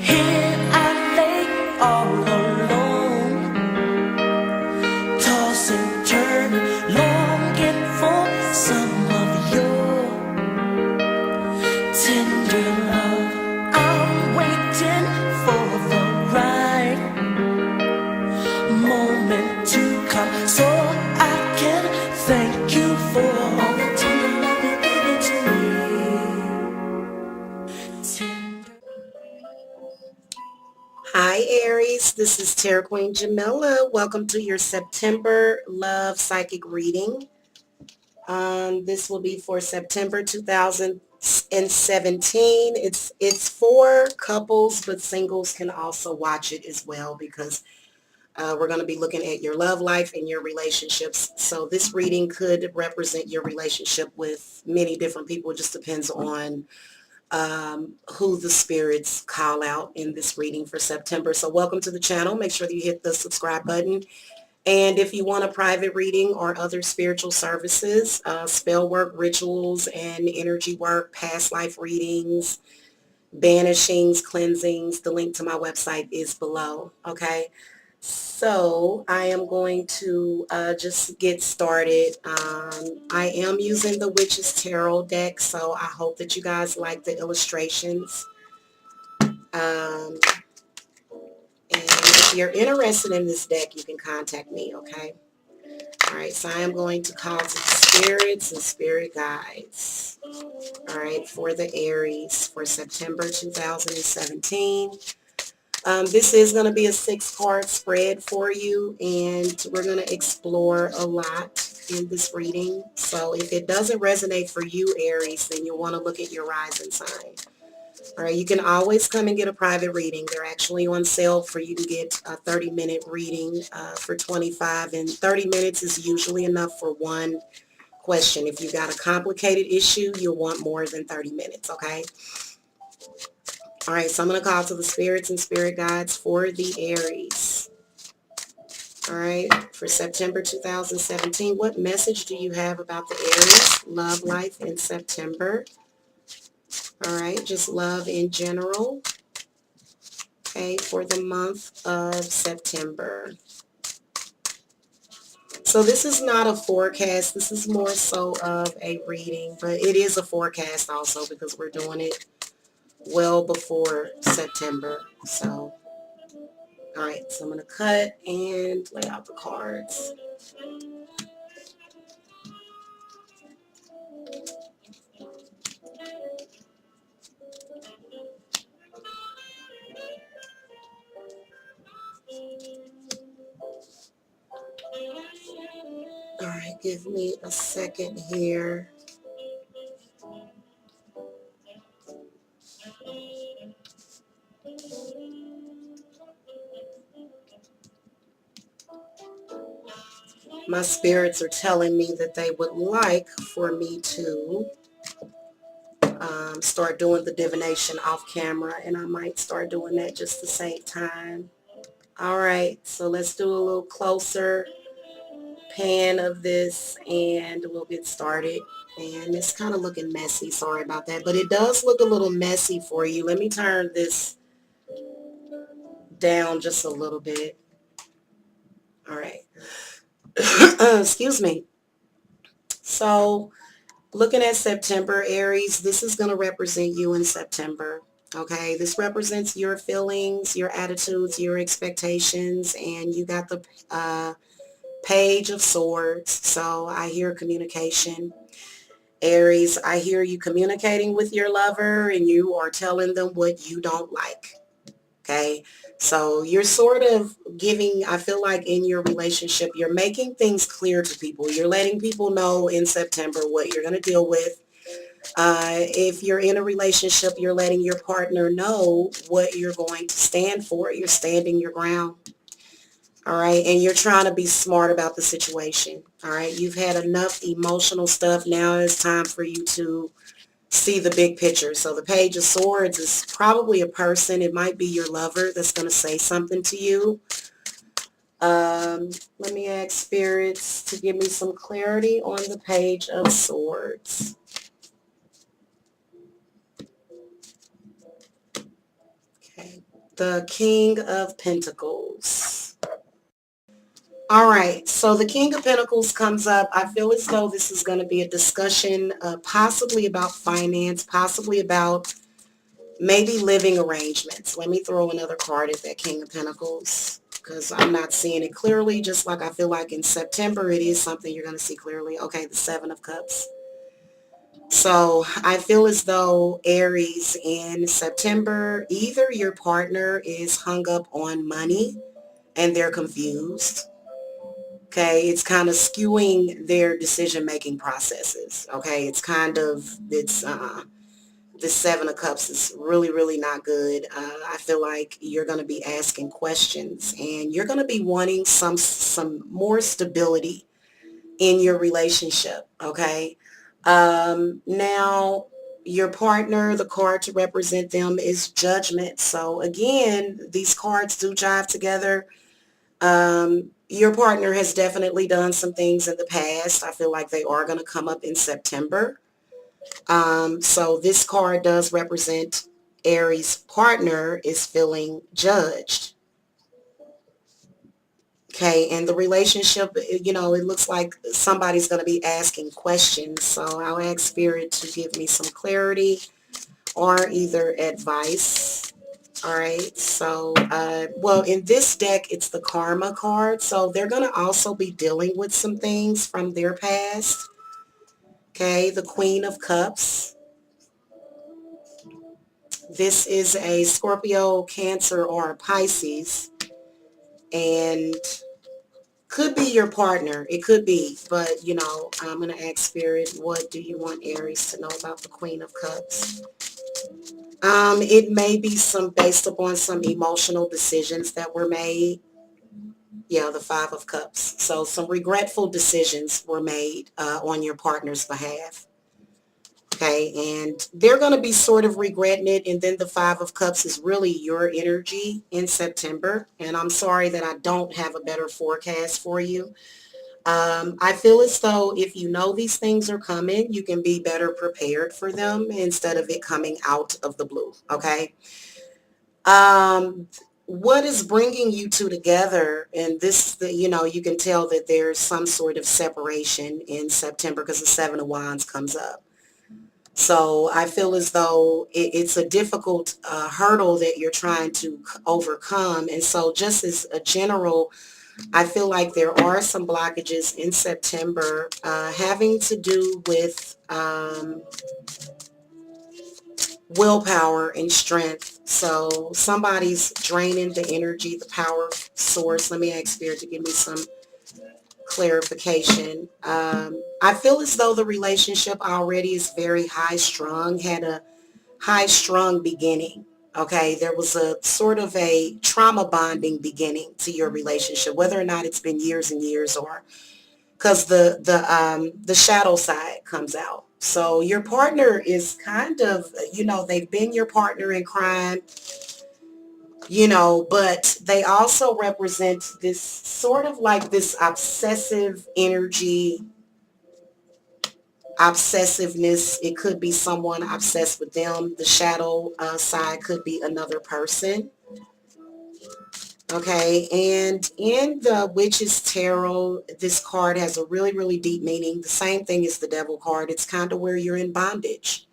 Here I lay all alone, tossing, turning, longing for some of your tender love. I'm waiting for the right moment to come, so I can thank you for all the tender love you've given to me. Tender. Hi, Aries. This is Tarot Queen Jamila. Welcome to your September Love Psychic reading. This will be for September 2017. It's for couples, but singles can also watch it as well because we're going to be looking at your love life and your relationships. So this reading could represent your relationship with many different people. It just depends on who the spirits call out in this reading for September. So welcome to the channel. Make sure that you hit the subscribe button. And if you want a private reading or other spiritual services, spell work, rituals, and energy work, past life readings, banishings, cleansings, the link to my website is below. Okay. So I am going to just get started. I am using the Witch's Tarot deck, so I hope that you guys like the illustrations. And if you're interested in this deck, you can contact me, okay? All right, so I am going to call to the spirits and spirit guides. All right, for the Aries for September 2017. This is going to be a 6-card spread for you, and we're going to explore a lot in this reading. So if it doesn't resonate for you, Aries, then you'll want to look at your rising sign. All right, you can always come and get a private reading. They're actually on sale for you to get a 30-minute reading for $25, and 30 minutes is usually enough for one question. If you've got a complicated issue, you'll want more than 30 minutes, okay? All right, so I'm going to call to the spirits and spirit guides for the Aries. All right, for September 2017, what message do you have about the Aries love life in September? All right, just love in general. Okay, for the month of September. So this is not a forecast. This is more so of a reading, but it is a forecast also because we're doing it well before September. So, all right, so I'm going to cut and lay out the cards. All right, give me a second here. My spirits are telling me that they would like for me to start doing the divination off camera, and I might start doing that just to save time. All right, so let's do a little closer pan of this and we'll get started. And it's kind of looking messy, sorry about that, but it does look a little messy for you. Let me turn this down just a little bit. All right. Excuse me. So looking at September, Aries, this is going to represent you in September. Okay, this represents your feelings, your attitudes, your expectations, and you got the Page of Swords. So I hear communication. Aries, I hear you communicating with your lover and you are telling them what you don't like. Okay, so you're sort of giving, I feel like in your relationship, you're making things clear to people. You're letting people know in September what you're going to deal with. If you're in a relationship, you're letting your partner know what you're going to stand for. You're standing your ground. All right, and you're trying to be smart about the situation. All right, you've had enough emotional stuff. Now it's time for you to see the big picture. So the Page of Swords is probably a person. It might be your lover that's going to say something to you. Let me ask spirits to give me some clarity on the Page of Swords. Okay. The King of Pentacles. All right, so the King of Pentacles comes up. I feel as though this is going to be a discussion possibly about finance, possibly about maybe living arrangements. Let me throw another card at that King of Pentacles because I'm not seeing it clearly, just like I feel like in September it is something you're going to see clearly. Okay, the Seven of Cups. So I feel as though Aries in September, either your partner is hung up on money and they're confused. Okay, it's kind of skewing their decision-making processes. Okay, the Seven of Cups is really, really not good. I feel like you're going to be asking questions and you're going to be wanting some more stability in your relationship. Okay, now your partner, the card to represent them is Judgment. So again, these cards do jive together. Your partner has definitely done some things in the past. I feel like they are going to come up in September. So this card does represent Aries' partner is feeling judged. Okay, and the relationship, you know, it looks like somebody's going to be asking questions. So I'll ask Spirit to give me some clarity or either advice. All right, so, well, in this deck, it's the Karma card. So they're going to also be dealing with some things from their past. Okay, the Queen of Cups. This is a Scorpio, Cancer, or a Pisces. And could be your partner. It could be. But, you know, I'm going to ask Spirit, what do you want Aries to know about the Queen of Cups? It may be some based upon some emotional decisions that were made. Yeah, the Five of Cups. So some regretful decisions were made on your partner's behalf. Okay, and they're going to be sort of regretting it. And then the Five of Cups is really your energy in September. And I'm sorry that I don't have a better forecast for you. I feel as though if you know these things are coming, you can be better prepared for them instead of it coming out of the blue. Okay. What is bringing you two together? And this, you know, you can tell that there's some sort of separation in September because the Seven of Wands comes up. So I feel as though it's a difficult hurdle that you're trying to overcome. And so just as a general, I feel like there are some blockages in September having to do with willpower and strength. So somebody's draining the energy, the power source. Let me ask Spirit to give me some clarification. I feel as though the relationship already is very high strung, had a high strung beginning. Okay, there was a sort of a trauma bonding beginning to your relationship, whether or not it's been years and years, or because the shadow side comes out. So your partner is kind of, you know, they've been your partner in crime, you know, but they also represent this sort of like this obsessive energy, obsessiveness. It could be someone obsessed with them. The shadow side could be another person. Okay, and in the Witch's Tarot, this card has a really, really deep meaning. The same thing as the Devil card. It's kind of where you're in bondage.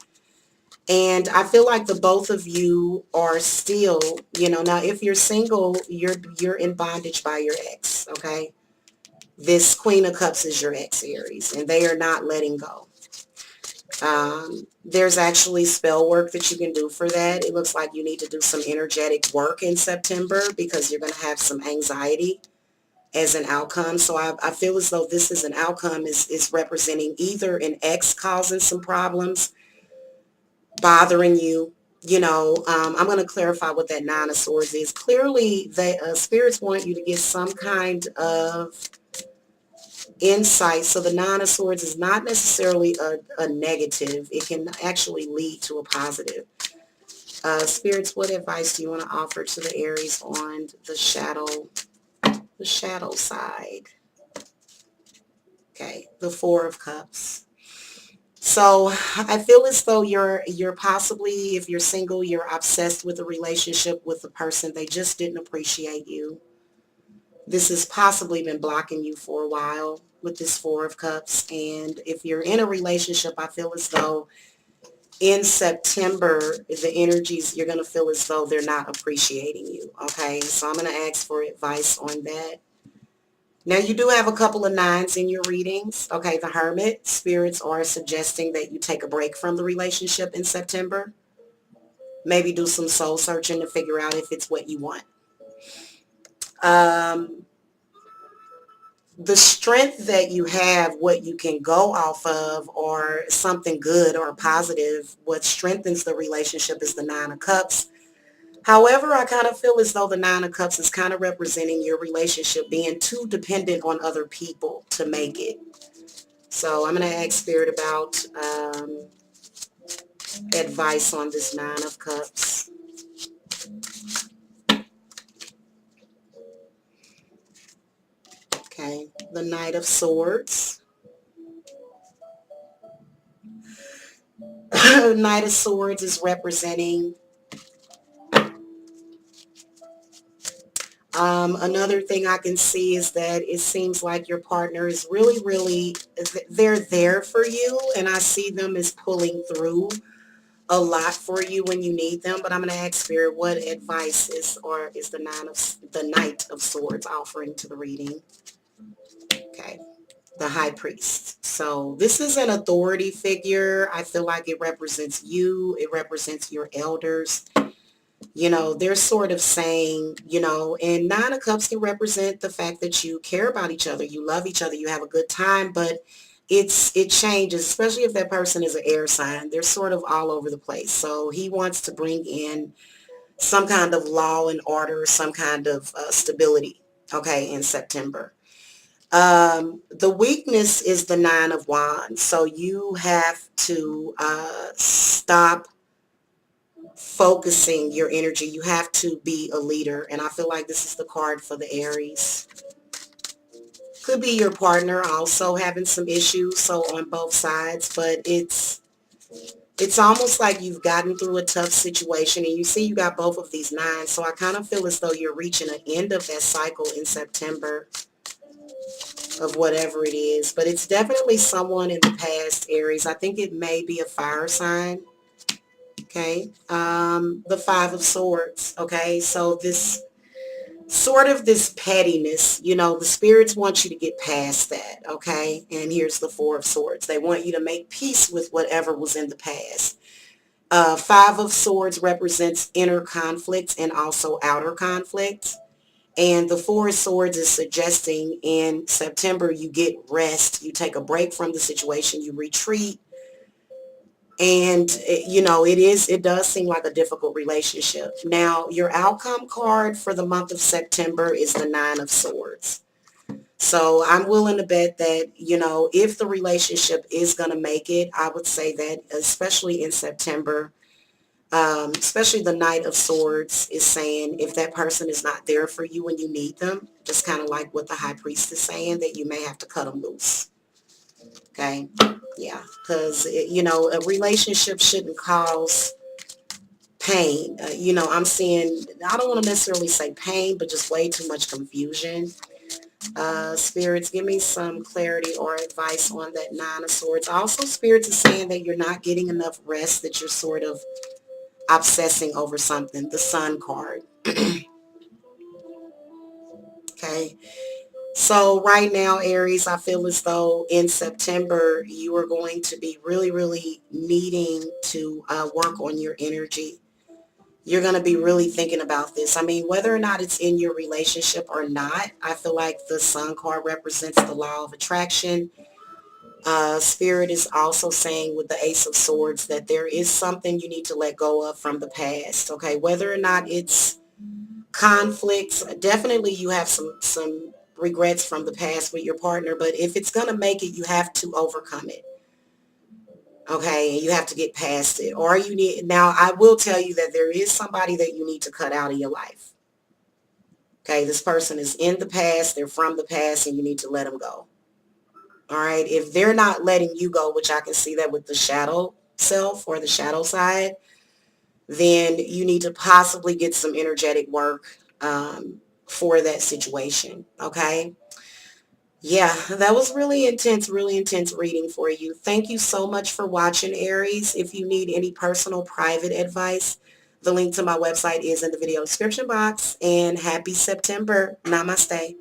And I feel like the both of you are still, you know, now if you're single, you're in bondage by your ex, okay? This Queen of Cups is your ex, Aries, and they are not letting go. There's actually spell work that you can do for that. It looks like you need to do some energetic work in September because you're going to have some anxiety as an outcome. So I feel as though this is an outcome is representing either an ex causing some problems, bothering you. You know, I'm going to clarify what that Nine of Swords is. Clearly, the spirits want you to get some kind of insight. So the Nine of Swords is not necessarily a negative. It can actually lead to a positive. Spirits, what advice do you want to offer to the Aries on the shadow side? Okay, the Four of Cups. So I feel as though you're possibly, if you're single, you're obsessed with a relationship with a person. They just didn't appreciate you. This has possibly been blocking you for a while with this Four of Cups. And if you're in a relationship, I feel as though in September, the energies, you're going to feel as though they're not appreciating you. Okay, so I'm going to ask for advice on that. Now, you do have a couple of nines in your readings. Okay, the Hermit. Spirits are suggesting that you take a break from the relationship in September. Maybe do some soul searching to figure out if it's what you want. Um, the strength that you have, what you can go off of, or something good or positive, what strengthens the relationship is the Nine of Cups. However, I kind of feel as though the Nine of Cups is kind of representing your relationship being too dependent on other people to make it. So I'm going to ask Spirit about advice on this Nine of Cups. Okay, the Knight of Swords. Knight of Swords is representing another thing I can see is that it seems like your partner is really, they're there for you, and I see them as pulling through a lot for you when you need them. But I'm going to ask Spirit, what advice is the Knight of Swords offering to the reading? Okay, the High Priest. So this is an authority figure. I feel like it represents you. It represents your elders. You know, they're sort of saying, you know, and Nine of Cups can represent the fact that you care about each other, you love each other, you have a good time, but it changes, especially if that person is an air sign. They're sort of all over the place. So he wants to bring in some kind of law and order, some kind of stability, okay, in September. The weakness is the Nine of Wands. So you have to stop focusing your energy. You have to be a leader. And I feel like this is the card for the Aries. Could be your partner also having some issues, so on both sides, but it's almost like you've gotten through a tough situation, and you see you got both of these nines, so I kind of feel as though you're reaching an end of that cycle in September of whatever it is. But it's definitely someone in the past, Aries. I think it may be a fire sign. Okay, the Five of Swords. Okay, so this sort of this pettiness, you know, the spirits want you to get past that. Okay, and here's the Four of Swords. They want you to make peace with whatever was in the past. Five of Swords represents inner conflicts and also outer conflicts. And the Four of Swords is suggesting in September you get rest, you take a break from the situation, you retreat. And, you know, it does seem like a difficult relationship. Now, your outcome card for the month of September is the Nine of Swords. So I'm willing to bet that, you know, if the relationship is going to make it, I would say that, especially in September, especially the Knight of Swords is saying if that person is not there for you when you need them, just kind of like what the High Priest is saying, that you may have to cut them loose. Okay. Yeah. Because, you know, a relationship shouldn't cause pain. You know, I'm seeing, I don't want to necessarily say pain, but just way too much confusion. Spirits, give me some clarity or advice on that Nine of Swords. Also, Spirits is saying that you're not getting enough rest, that you're sort of obsessing over something. The Sun card. Okay. So right now, Aries, I feel as though in September, you are going to be really needing to work on your energy. You're going to be really thinking about this. I mean, whether or not it's in your relationship or not, I feel like the Sun card represents the law of attraction. Spirit is also saying with the Ace of Swords that there is something you need to let go of from the past. Okay, whether or not it's conflicts, definitely you have some regrets from the past with your partner, but if it's going to make it, you have to overcome it. Okay, and you have to get past it. Or you need, now I will tell you that there is somebody that you need to cut out of your life. Okay, this person is in the past, they're from the past, and you need to let them go. All right. If they're not letting you go, which I can see that with the shadow self or the shadow side, then you need to possibly get some energetic work for that situation. Okay. Yeah, that was really intense reading for you. Thank you so much for watching, Aries. If you need any personal private advice, the link to my website is in the video description box. And happy September. Namaste.